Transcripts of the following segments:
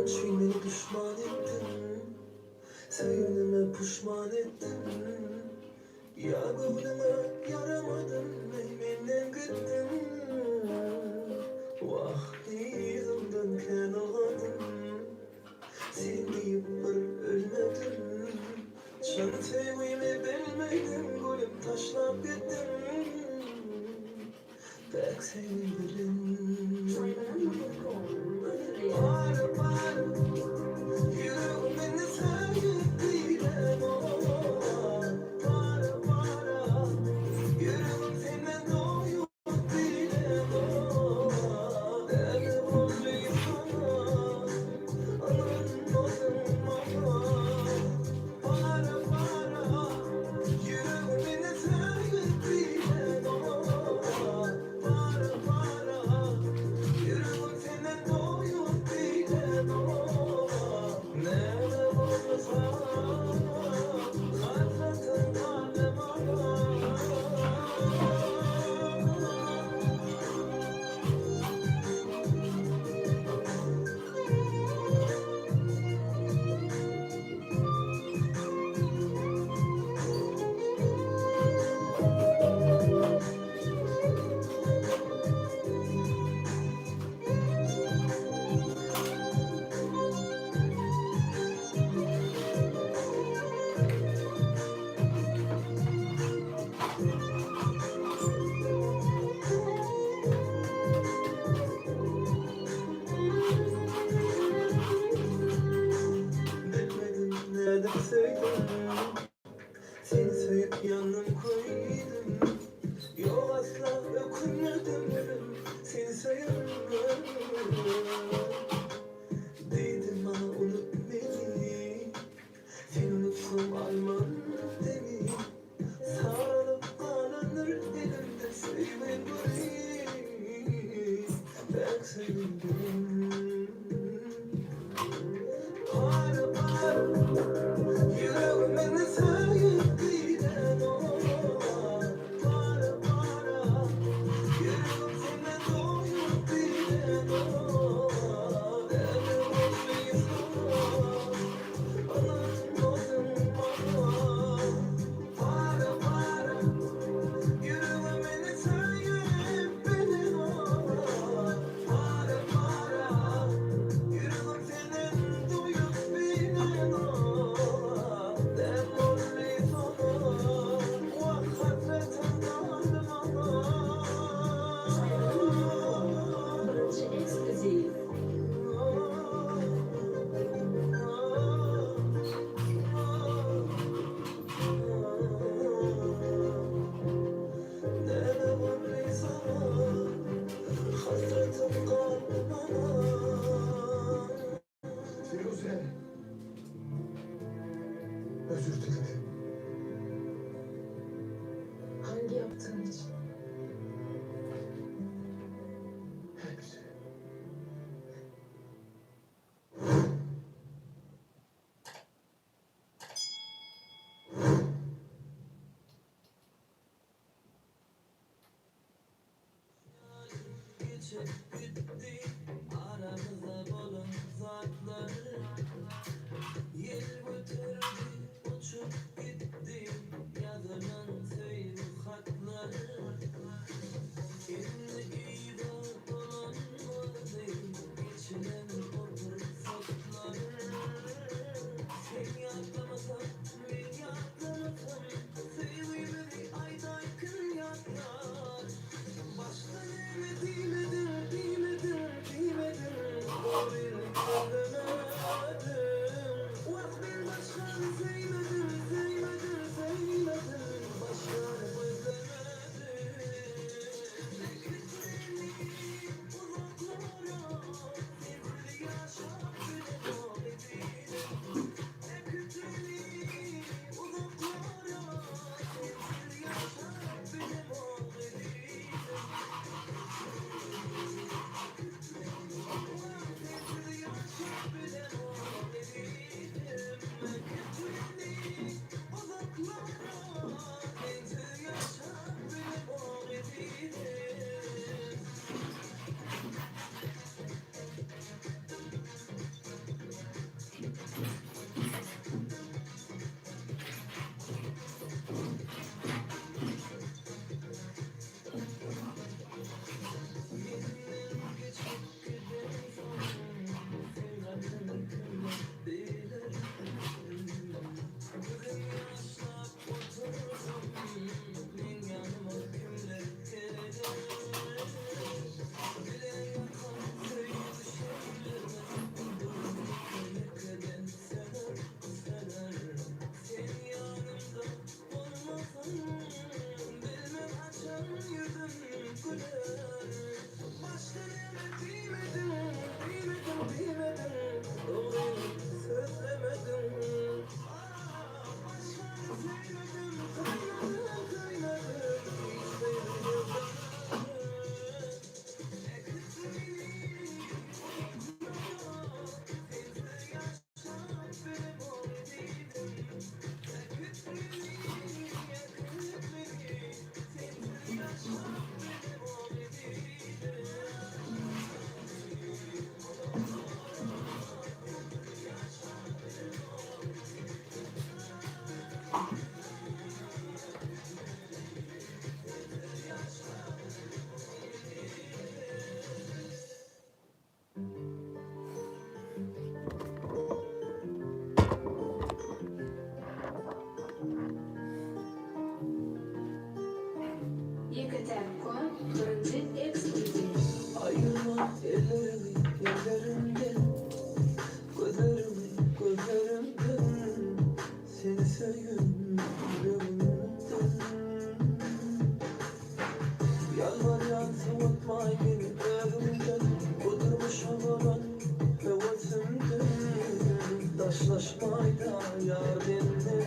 Çünkü beni düşman ettin, sevdiğime pişman ettin. Yağmuruma yaramadım, benden gittin. Vah yüzümden kan ağladım, sen deyip bir ölmedim. Can sevgimi bilmedim, gülüm taşlap gittin. Pek seni bilin. Para para, yüreğim beni sevip bilen o. Para para, yüreğim senden doyup bilen o. Deli bolluyum sana, anlamadım ama. Para para, yüreğim beni sevip bilen o. Para para, yüreğim senden doyup bilen o. Nerede olsa hasretin kalbim ağlar. Bilmedim neden sevdim, seni sevip yandım koydum. Yok asla ökünmedim, seni seviyorum. Dedim bana unut beni, seni unuttum almam beni. Sarılıp kalanır elimde sevme burayı. Ben sevindim. Para para, yüreğim beni sevip bilen o. Para para, yüreğim senden doyup bilen o. Deli bolluyum sana, anlamadım ama. Para para, yüreğim beni sevip bilen o. Para para, yüreğim senden doyup bilen o. Deli bolluyum sana, vah hasretin kalbim ağlar. Exclusive. Deli bolluyum sana, hasretin kalbim ağlar. Firuze, özür dilerim. Hangi yaptığın için? Hepsi. Geçip gitti aramızda bulun zatlar. Yel götürdü uçup gitti yazılan söylü hatlar. Şimdi iyi dolanmadı geçilen o fırsatlar. Sen yaklamasan ben yaklamasam sevgimi ayda yakın yaklar. Başka ne diledir Karşılaşmayda yar benimle.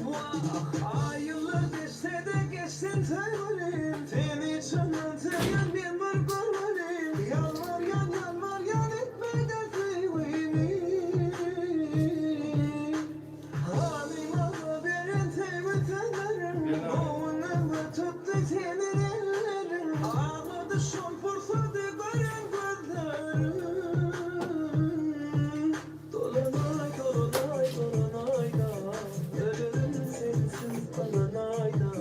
Vah ay yıllar geçse de geçsin tayvarım. Seni çanıntıyan ben var görmedim. Yalvar yan yalvar yan etme dertliyimi. Halim ama benim teyvetenlerim. Oğlum tuttu senin ellerin. Ağladı şompursadı gören gözlerim. Dolanay dolanay dolanay da. Ölürüm sensiz dolanay da.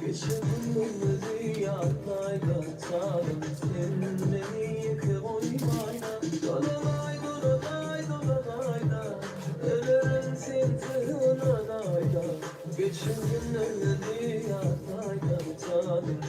Geçerim önleri yanay da. Tanrım senin beni yıkı oymay da. Dolanay dolanay dolanay da. Ölürüm sensiz dolanay da. Geçerim önleri yanay da. Tanrım